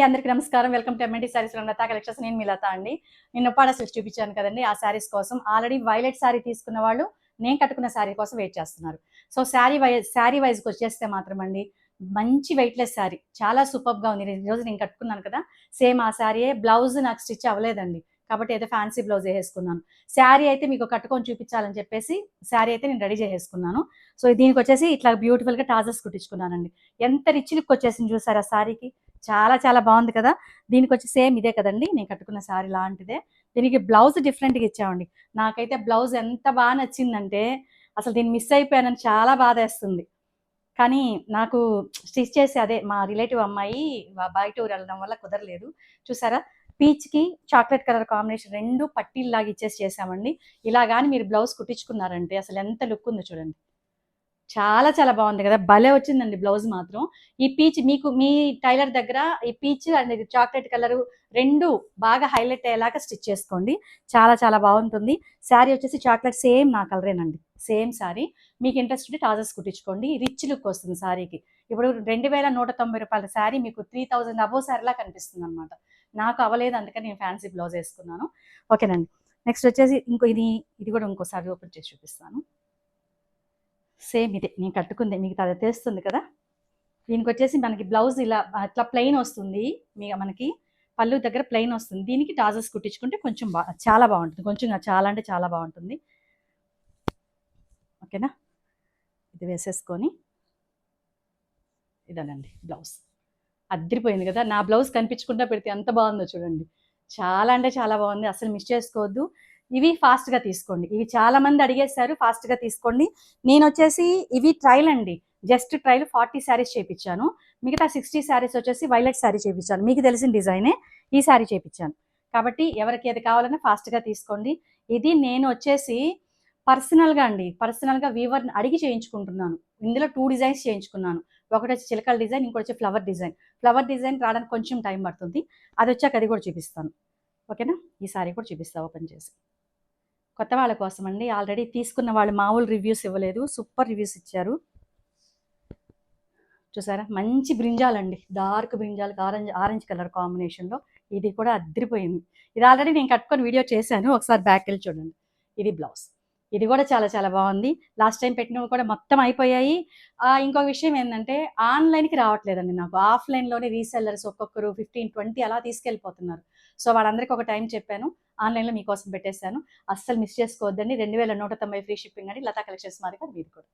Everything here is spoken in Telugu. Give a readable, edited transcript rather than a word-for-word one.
అందరికీ నమస్కారం. Welcome to MNT sarees from Lata collections. నేను మీ లత అండి. నేను ఉప్పాడ స్టిచ్ చూపించాను కదండి, ఆ శారీస్ కోసం ఆల్రెడీ వైలెట్ శారీ తీసుకున్న వాళ్ళు నేను కట్టుకున్న శారీ కోసం వెయిట్ చేస్తున్నారు. సో శారీ వైజ్కి వచ్చేస్తే మాత్రం అండి, మంచి వెయిట్లెస్ శారీ చాలా సూపర్గా ఉంది. ఈరోజు నేను కట్టుకున్నాను కదా, సేమ్ ఆ శారీయే. బ్లౌజ్ నాకు స్టిచ్ అవ్వలేదండి, కాబట్టి ఏదో ఫ్యాన్సీ బ్లౌజ్ వేసేసుకున్నాను. శారీ అయితే మీకు కట్టుకొని చూపించాలని చెప్పేసి శారీ అయితే నేను రెడీ చేసేసుకున్నాను. సో దీనికి వచ్చేసి ఇట్లా బ్యూటిఫుల్గా టాజర్స్ కుట్టించుకున్నానండి. ఎంత రిచ్ లుక్ వచ్చేసింది చూసారు ఆ శారీకి. చాలా చాలా బాగుంది కదా. దీనికి వచ్చి సేమ్ ఇదే కదండి, నేను కట్టుకున్న శారీ లాంటిదే. దీనికి బ్లౌజ్ డిఫరెంట్గా ఇచ్చామండి. నాకైతే బ్లౌజ్ ఎంత బాగా నచ్చిందంటే అసలు దీన్ని మిస్ అయిపోయానని చాలా బాధ వేస్తుంది. కానీ నాకు స్టిచ్ చేసి అదే మా రిలేటివ్ అమ్మాయి బయట ఊరు వెళ్ళడం వల్ల కుదరలేదు. చూసారా, పీచ్కి చాక్లెట్ కలర్ కాంబినేషన్ రెండు పట్టీల్లాగా ఇచ్చేసి చేసామండి. ఇలా కానీ మీరు బ్లౌజ్ కుట్టించుకున్నారంటే అసలు ఎంత లుక్ ఉందో చూడండి. చాలా చాలా బాగుంది కదా, భలే వచ్చిందండి బ్లౌజ్ మాత్రం. ఈ పీచ్ మీకు మీ టైలర్ దగ్గర ఈ పీచ్ అండ్ ఇది చాక్లెట్ కలర్ రెండు బాగా హైలైట్ అయ్యేలాగా స్టిచ్ చేసుకోండి. చాలా చాలా బాగుంటుంది. శారీ వచ్చేసి చాక్లెట్ సేమ్ నా కలరేనండి, సేమ్ శారీ. మీకు ఇంట్రెస్ట్ ఉంటే టాజర్స్ కుట్టించుకోండి, రిచ్ లుక్ వస్తుంది శారీకి. ఇప్పుడు 2190 రూపాయల శారీ మీకు 3000 అబోవ్ శారీలా కనిపిస్తుంది అనమాట. నాకు అవ్వలేదు, అందుకని నేను ఫ్యాన్సీ బ్లౌజ్ వేసుకున్నాను. ఓకేనండి. నెక్స్ట్ వచ్చేసి ఇది కూడా ఇంకోసారి ఓపెన్ చేసి చూపిస్తాను. సేమ్ ఇదే నేను కట్టుకుంది, మీకు అది తెలుస్తుంది కదా. దీనికి వచ్చేసి మనకి బ్లౌజ్ ఇలా అట్లా ప్లెయిన్ వస్తుంది, మనకి పళ్ళు దగ్గర ప్లెయిన్ వస్తుంది. దీనికి టాజర్స్ కుట్టించుకుంటే కొంచెం చాలా బాగుంటుంది. కొంచెం చాలా అంటే చాలా బాగుంటుంది. ఓకేనా, ఇది వేసేసుకొని ఇదేనండి బ్లౌజ్. అద్దరిపోయింది కదా, నా బ్లౌజ్ కనిపించకుండా పెడితే ఎంత బాగుందో చూడండి. చాలా అంటే చాలా బాగుంది, అసలు మిస్ చేసుకోవద్దు. ఇవి ఫాస్ట్గా తీసుకోండి, ఇవి చాలా మంది అడిగేశారు, ఫాస్ట్గా తీసుకోండి. నేను వచ్చేసి ఇవి ట్రైల్ అండి, జస్ట్ ట్రైల్ 40 శారీస్ చేయించాను. మిగతా 60 శారీస్ వచ్చేసి వైలెట్ శారీ చేయించాను. మీకు తెలిసిన డిజైనే ఈ శారీ చేయించాను. కాబట్టి ఎవరికి ఏది కావాలన్నా ఫాస్ట్గా తీసుకోండి. ఇది నేను వచ్చేసి పర్సనల్గా వీవర్ని అడిగి చేయించుకుంటున్నాను. ఇందులో 2 డిజైన్స్ చేయించుకున్నాను. ఒకటి వచ్చి చిలకల డిజైన్, ఇంకోటి వచ్చి ఫ్లవర్ డిజైన్ రావడానికి కొంచెం టైం పడుతుంది. అది వచ్చాక అది కూడా చూపిస్తాను. ఓకేనా, ఈ సారీ కూడా చూపిస్తాను ఓపెన్ చేసి. కొత్త వాళ్ళ కోసం అండి, ఆల్రెడీ తీసుకున్న వాళ్ళు మామూలు రివ్యూస్ ఇవ్వలేదు, సూపర్ రివ్యూస్ ఇచ్చారు. చూసారా, మంచి బ్రింజాలండి, డార్క్ బ్రింజాల్ ఆరెంజ్ కలర్ కాంబినేషన్లో. ఇది కూడా అద్దరిపోయింది. ఇది ఆల్రెడీ నేను కట్టుకొని వీడియో చేశాను, ఒకసారి బ్యాక్ వెళ్ళి చూడండి. ఇది బ్లౌజ్. ఇది కూడా చాలా చాలా బాగుంది. లాస్ట్ టైం పెట్టినవి కూడా మొత్తం అయిపోయాయి. ఇంకొక విషయం ఏంటంటే, ఆన్లైన్కి రావట్లేదండి నాకు. ఆఫ్లైన్లోనే రీసెల్లర్స్ ఒక్కొక్కరు 15-20 అలా తీసుకెళ్ళిపోతున్నారు. సో వాళ్ళందరికీ ఒక టైం చెప్పాను, ఆన్లైన్లో మీకోసం పెట్టేశాను. అస్సలు మిస్ చేసుకోవద్దండి. 2190 ఫ్రీ షిప్పింగ్ అండి. లతా కలెక్షన్స్ మాది కూడా, మీది కూడా.